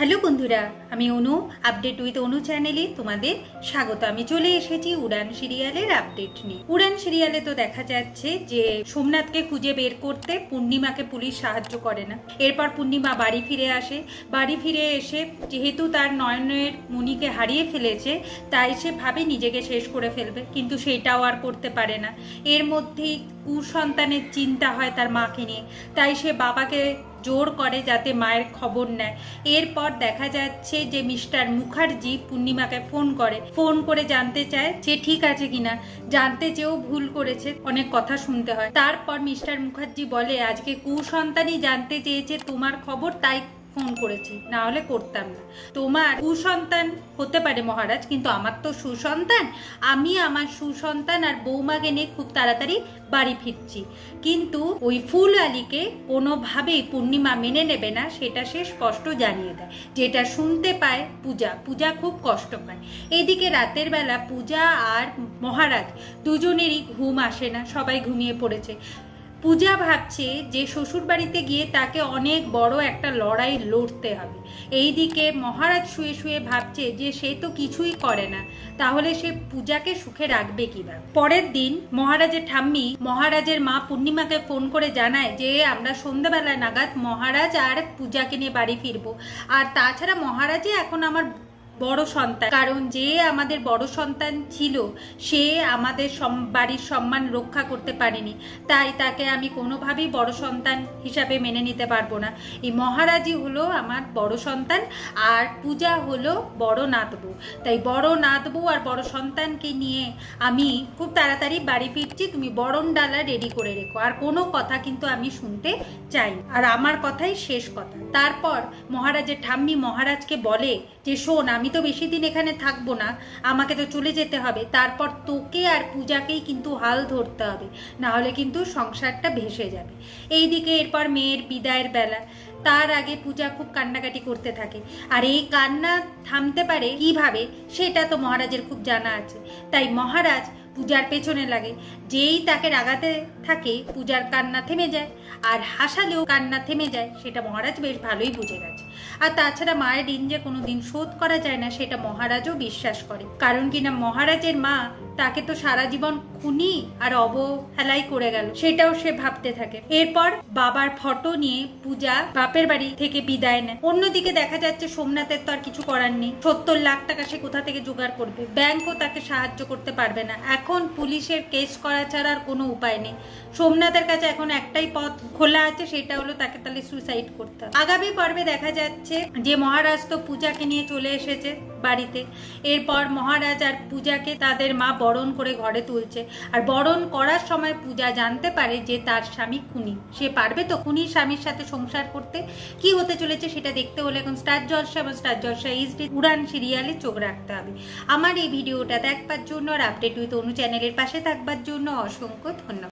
Hello বন্ধুরা, আমি অনু। Update with অনু চ্যানেলে তোমাদের স্বাগত। আমি চলে এসেছি উড়ান সিরিয়ালের আপডেট নিয়ে। উড়ান সিরিয়ালে তো দেখা যাচ্ছে যে সোমনাথকে খুঁজে বের করতে পূর্ণিমাকে পুলিশ সাহায্য করে না। এরপর পূর্ণিমা বাড়ি ফিরে আসে। বাড়ি ফিরে এসে যেহেতু তার নয়নের মণিকে হারিয়ে ফেলেছে, তাই সে ভাবে নিজেকে শেষ করে ফেলবে, কিন্তু সেটাও আর করতে পারে না। এর মধ্যেই কুসন্তানের চিন্তা হয় তার মাকে নিয়ে, তাই সে বাবাকে জোর করে যাতে মায়ের খবর নেয়। এরপর দেখা যাচ্ছে যে মিস্টার মুখার্জি পূর্ণিমাকে ফোন করে জানতে চায় যে ঠিক আছে কিনা। জানতে চেয়েও ভুল করেছে, অনেক কথা শুনতে হয়। তারপর মিস্টার মুখার্জি বলে আজকে কুসন্তানই জানতে চেয়েছে তোমার খবর, তাই ফোন করেছি, না হলে করতাম না। তোমার কুসন্তান হতে পারে মহারাজ, কিন্তু আমার তো সুসন্তান। আমি আমার সুসন্তান আর বৌমাকে নিয়ে খুব তাড়াতাড়ি বাড়ি ফিরছি, কিন্তু ওই ফুল আলীকে কোনোভাবেই পূর্ণিমা মেনে নেবে না, সেটা সে স্পষ্ট জানিয়ে দেয়। যেটা শুনতে পায় পূজা খুব কষ্ট পায়। এদিকে রাতের বেলা পূজা আর মহারাজ দুজনেরই ঘুম আসে না, সবাই ঘুমিয়ে পড়েছে। পূজা ভাবছে যে শ্বশুর বাড়িতে গিয়ে তাকে অনেক বড় একটা লড়াই লড়তে হবে। এইদিকে মহারাজ শুয়ে শুয়ে ভাবছে যে সে তো কিছুই করে না, তাহলে সে পূজাকে সুখে রাখবে কিভাবে। পরের দিন মহারাজের ঠাম্মি মহারাজের মা পূর্ণিমাকে ফোন করে জানায় যে আমরা সন্ধ্যাবেলা নাগাদ মহারাজ আর পূজাকে নিয়ে বাড়ি ফিরবো। আর তাছাড়া মহারাজই এখন আমার বড় সন্তান, কারণ যে আমাদের বড় সন্তান ছিল সে আমাদের বাড়ির সম্মান রক্ষা করতে পারেনি, তাই তাকে আমি কোনোভাবেই বড় সন্তান হিসাবে মেনে নিতে পারবো না। এই মহারাজই হলো আমার বড় সন্তান আর পূজা হলো বড় নাতবউ। তাই বড় নাতবউ আর বড় সন্তানকে নিয়ে আমি খুব তাড়াতাড়ি বাড়ি ফিরছি, তুমি বরণ ডালা রেডি করে রেখো। আর কোনো কথা কিন্তু আমি শুনতে চাই, আর আমার কথাই শেষ কথা। তারপর মহারাজের ঠাম্মি মহারাজকে বলে যে শোন, আমি তো বেশি দিন এখানে থাকবো না, আমাকে তো চলে যেতে হবে। তারপর তোকে আর পূজাকেই কিন্তু হাল ধরতে হবে, না হলে কিন্তু সংসারটা ভেসে যাবে। এইদিকে এরপর মেয়ের বিদায়ের বেলা, তার আগে পূজা খুব কান্নাকাটি করতে থাকে। আর এই কান্না থামতে পারে কিভাবে সেটা তো মহারাজের খুব জানা আছে। তাই মহারাজ পূজার পেছনে লাগে। যেই তাকে রাগাতে থাকে পূজার কান্না থেমে যায়, আর হাসালেও কান্না থেমে যায়, সেটা মহারাজ বেশ ভালোই বুঝে গেছে। আর তাছাড়া মায়ের ঋণ যে কোনোদিন শোধ করা যায় না সেটা মহারাজও বিশ্বাস করে, কারণ কিনা মহারাজের মা তাকে তো সারা জীবন খুনি আর অবহেলাই করে গেল, সেটাও সে ভাবতে থাকে। এরপর বাবার ফটো নিয়ে পূজা বাপের বাড়ি থেকে বিদায় নেয়। অন্যদিকে দেখা যাচ্ছে সোমনাথের তো আর কিছু করার নেই। 70 লাখ টাকা সে কোথা থেকে জোগাড় করবে? ব্যাংকও তাকে সাহায্য করতে পারবে না। এখন পুলিশের কেস করা ছাড়া আর কোনো উপায় নেই। সোমনাথের কাছে এখন একটাই পথ খোলা আছে, সেটা হলো তাকে তাহলে সুইসাইড করতে হবে। আগামী পর্বে দেখা যাচ্ছে যে মহারাজ তো পূজাকে নিয়ে চলে এসেছে বাড়িতে। এরপর মহারাজ আর পূজাকে তাদের মা বরণ করে ঘরে তুলছে। আর বরণ করার সময় পূজা জানতে পারে যে তার স্বামী খুনি। সে পারবে তো খুনির স্বামীর সাথে সংসার করতে? কি হতে চলেছে সেটা দেখতে হলে এখন স্টার জলসা এবং স্টার জলসা HD উড়ান সিরিয়ালে চোখ রাখতে হবে। আমার এই ভিডিওটা দেখবার জন্য আর আপডেট উইথ অনু চ্যানেলের পাশে থাকবার জন্য অসংখ্য ধন্যবাদ।